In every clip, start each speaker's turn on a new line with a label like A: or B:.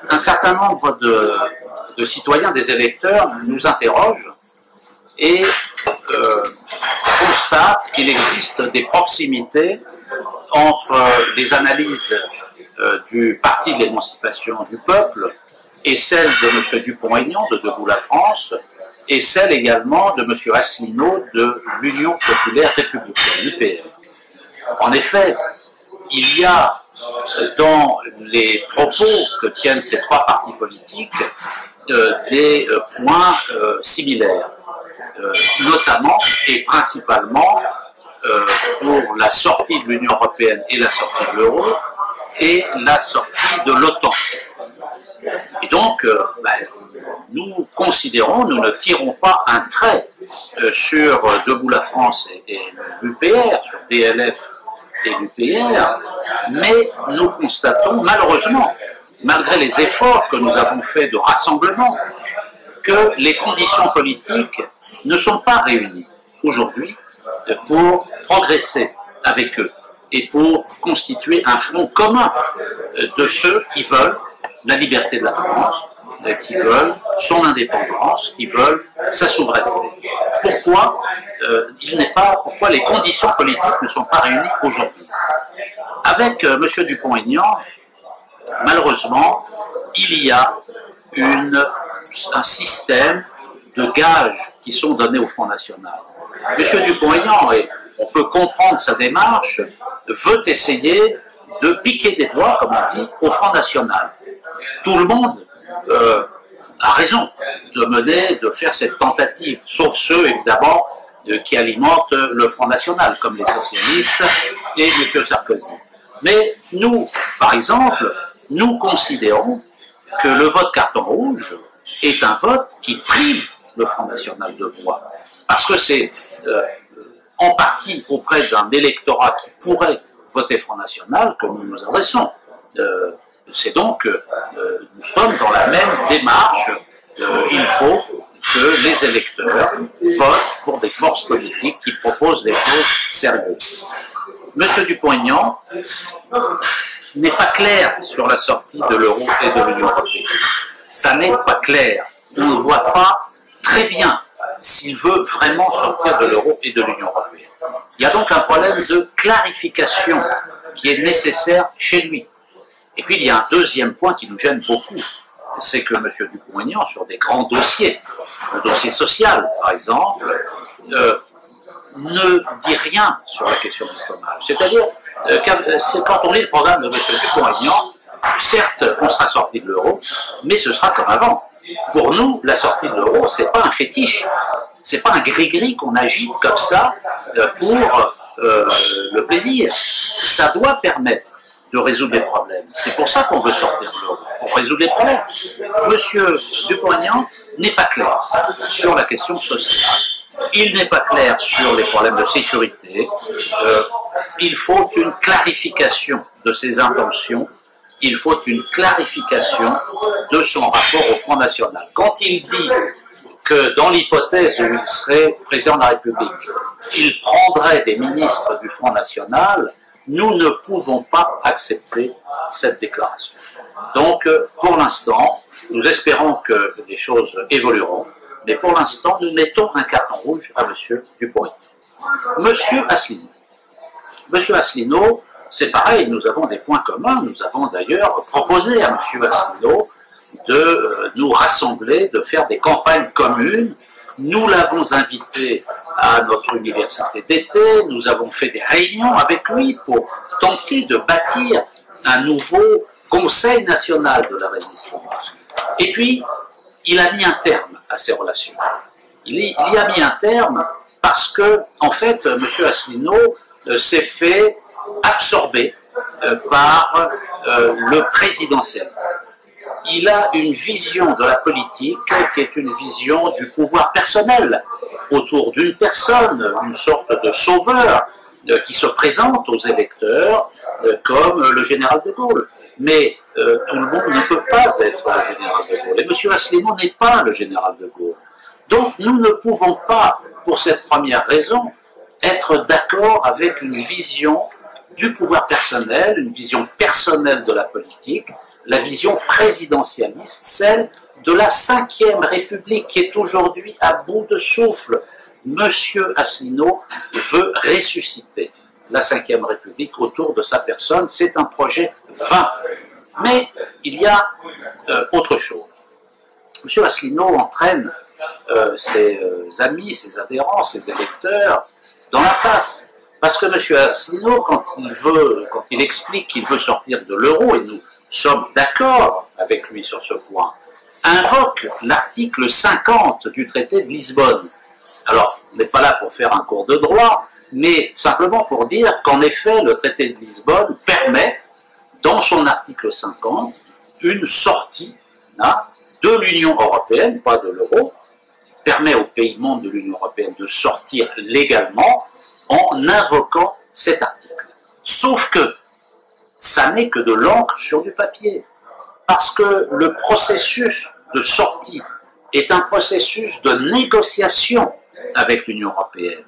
A: Un certain nombre de citoyens, des électeurs, nous interrogent et constatent qu'il existe des proximités entre les analyses du Parti de l'émancipation du peuple et celles de M. Dupont-Aignan de Debout la France et celle également de M. Asselineau de l'Union populaire républicaine, l'UPR. En effet, il y a dans les propos que tiennent ces trois partis politiques des points similaires, notamment et principalement pour la sortie de l'Union européenne et la sortie de l'euro et la sortie de l'OTAN. Et donc, nous considérons, nous ne tirons pas un trait sur Debout la France et l'UPR, sur DLF et l'UPR, mais nous constatons malheureusement, malgré les efforts que nous avons faits de rassemblement, que les conditions politiques ne sont pas réunies aujourd'hui pour progresser avec eux et pour constituer un front commun de ceux qui veulent la liberté de la France, qui veulent son indépendance, qui veulent sa souveraineté. Pourquoi pourquoi les conditions politiques ne sont pas réunies aujourd'hui? Avec M. Dupont-Aignan, malheureusement, il y a un système de gages qui sont donnés au Front National. M. Dupont-Aignan, et on peut comprendre sa démarche, veut essayer de piquer des voix, comme on dit, au Front National. Tout le monde a raison de faire cette tentative, sauf ceux, évidemment, qui alimentent le Front National, comme les socialistes et M. Sarkozy. Mais nous, par exemple, nous considérons que le vote carton rouge est un vote qui prive le Front National de voix. Parce que c'est en partie auprès d'un électorat qui pourrait voter Front National que nous nous adressons. C'est donc que nous sommes dans la même démarche. Il faut que les électeurs votent pour des forces politiques qui proposent des choses sérieuses. M. Dupont-Aignan n'est pas clair sur la sortie de l'euro et de l'Union européenne. Ça n'est pas clair. On ne voit pas très bien s'il veut vraiment sortir de l'euro et de l'Union européenne. Il y a donc un problème de clarification qui est nécessaire chez lui. Et puis il y a un deuxième point qui nous gêne beaucoup, c'est que M. Dupont-Aignan, sur des grands dossiers, le dossier social par exemple, ne dit rien sur la question du chômage. C'est-à-dire, quand on lit le programme de M. Dupont-Aignan, certes, on sera sorti de l'euro, mais ce sera comme avant. Pour nous, la sortie de l'euro, c'est pas un fétiche, c'est pas un gris-gris qu'on agite comme ça pour le plaisir. Ça doit permettre de résoudre les problèmes. C'est pour ça qu'on veut sortir de l'euro, pour résoudre les problèmes. Monsieur Dupont-Aignan n'est pas clair sur la question sociale. Il n'est pas clair sur les problèmes de sécurité. Il faut une clarification de ses intentions. Il faut une clarification de son rapport au Front National. Quand il dit que dans l'hypothèse où il serait président de la République, il prendrait des ministres du Front National, nous ne pouvons pas accepter cette déclaration. Donc, pour l'instant, nous espérons que les choses évolueront, mais pour l'instant, nous mettons un carton rouge à M. Dupont-Aignan. M. Asselineau. M. Asselineau, c'est pareil, nous avons des points communs. Nous avons d'ailleurs proposé à M. Asselineau de nous rassembler, de faire des campagnes communes. Nous l'avons invité à notre université d'été, nous avons fait des réunions avec lui pour tenter de bâtir un nouveau Conseil national de la résistance. Et puis, il a mis un terme à ces relations. Il y a mis un terme parce que, en fait, M. Asselineau s'est fait absorber par le présidentialisme. Il a une vision de la politique qui est une vision du pouvoir personnel autour d'une personne, une sorte de sauveur qui se présente aux électeurs comme le général de Gaulle. Mais tout le monde ne peut pas être le général de Gaulle. Et M. Asselineau n'est pas le général de Gaulle. Donc nous ne pouvons pas, pour cette première raison, être d'accord avec une vision du pouvoir personnel, une vision personnelle de la politique, la vision présidentialiste, celle de la Ve République qui est aujourd'hui à bout de souffle. Monsieur Asselineau veut ressusciter la Ve République autour de sa personne. C'est un projet vain. Mais il y a autre chose. Monsieur Asselineau entraîne ses amis, ses adhérents, ses électeurs dans la passe. Parce que monsieur Asselineau, quand il explique qu'il veut sortir de l'euro, et nous sommes d'accord avec lui sur ce point, invoque l'article 50 du traité de Lisbonne. Alors, on n'est pas là pour faire un cours de droit, mais simplement pour dire qu'en effet, le traité de Lisbonne permet, dans son article 50, une sortie de l'Union européenne, pas de l'euro, permet aux pays membres de l'Union européenne de sortir légalement en invoquant cet article. Sauf que ça n'est que de l'encre sur du papier. Parce que le processus de sortie est un processus de négociation avec l'Union européenne.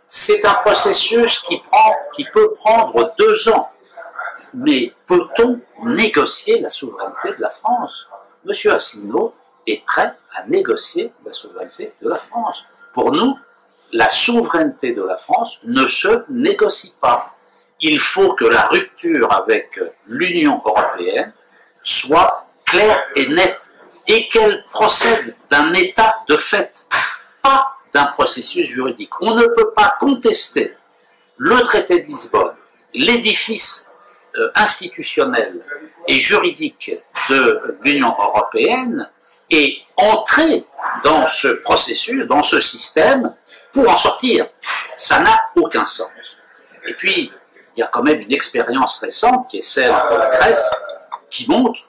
A: C'est un processus qui peut prendre 2 ans. Mais peut-on négocier la souveraineté de la France? Monsieur Asselineau est prêt à négocier la souveraineté de la France. Pour nous, la souveraineté de la France ne se négocie pas. Il faut que la rupture avec l'Union européenne soit claire et nette et qu'elle procède d'un état de fait, pas d'un processus juridique. On ne peut pas contester le traité de Lisbonne, l'édifice institutionnel et juridique de l'Union européenne et entrer dans ce processus, dans ce système, pour en sortir. Ça n'a aucun sens. Et puis, il y a quand même une expérience récente, qui est celle de la Grèce, qui montre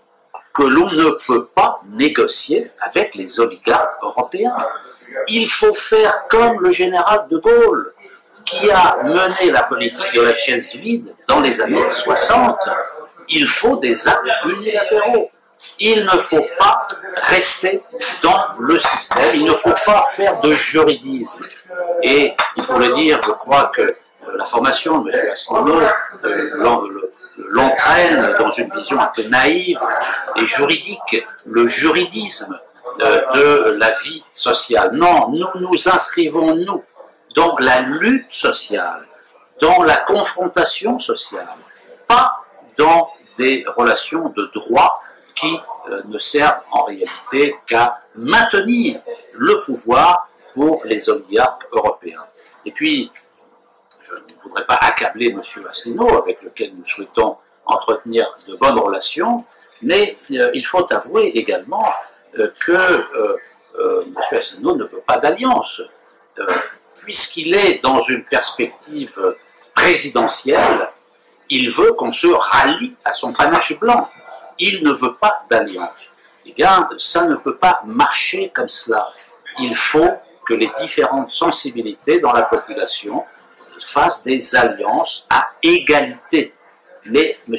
A: que l'on ne peut pas négocier avec les oligarques européens. Il faut faire comme le général de Gaulle, qui a mené la politique de la chaise vide dans les années 60. Il faut des actes unilatéraux. Il ne faut pas rester dans le système, il ne faut pas faire de juridisme. Et il faut le dire, je crois que la formation de M. Asselineau l'entraîne dans une vision un peu naïve et juridique, le juridisme de la vie sociale. Non, nous nous inscrivons, nous, dans la lutte sociale, dans la confrontation sociale, pas dans des relations de droit qui ne servent en réalité qu'à maintenir le pouvoir pour les oligarques européens. Et puis, je ne voudrais pas accabler M. Asselineau, avec lequel nous souhaitons entretenir de bonnes relations, mais il faut avouer également que M. Asselineau ne veut pas d'alliance, puisqu'il est dans une perspective présidentielle, il veut qu'on se rallie à son panache blanc. Il ne veut pas d'alliance. Eh bien, ça ne peut pas marcher comme cela. Il faut que les différentes sensibilités dans la population fassent des alliances à égalité. Mais M.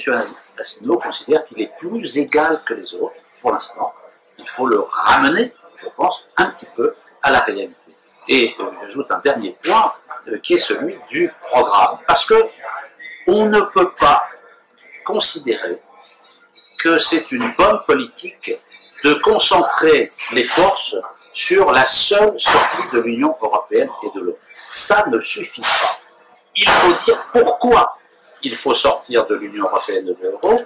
A: Asselineau considère qu'il est plus égal que les autres, pour l'instant. Il faut le ramener, je pense, un petit peu à la réalité. Et j'ajoute un dernier point, qui est celui du programme. Parce que on ne peut pas considérer que c'est une bonne politique de concentrer les forces sur la seule sortie de l'Union européenne et de l'euro. Ça ne suffit pas. Il faut dire pourquoi il faut sortir de l'Union européenne et de l'euro,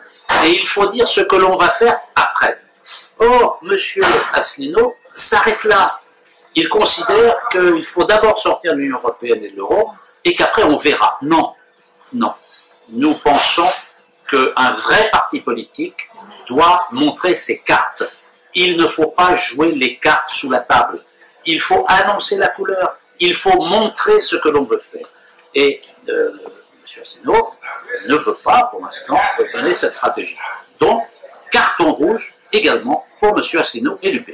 A: et il faut dire ce que l'on va faire après. Or, M. Asselineau s'arrête là. Il considère qu'il faut d'abord sortir de l'Union européenne et de l'euro, et qu'après on verra. Non, non. Nous pensons qu'un vrai parti politique doit montrer ses cartes. Il ne faut pas jouer les cartes sous la table. Il faut annoncer la couleur. Il faut montrer ce que l'on veut faire. Et M. Asselineau ne veut pas, pour l'instant, donner cette stratégie. Donc, carton rouge également pour M. Asselineau et l'UPR.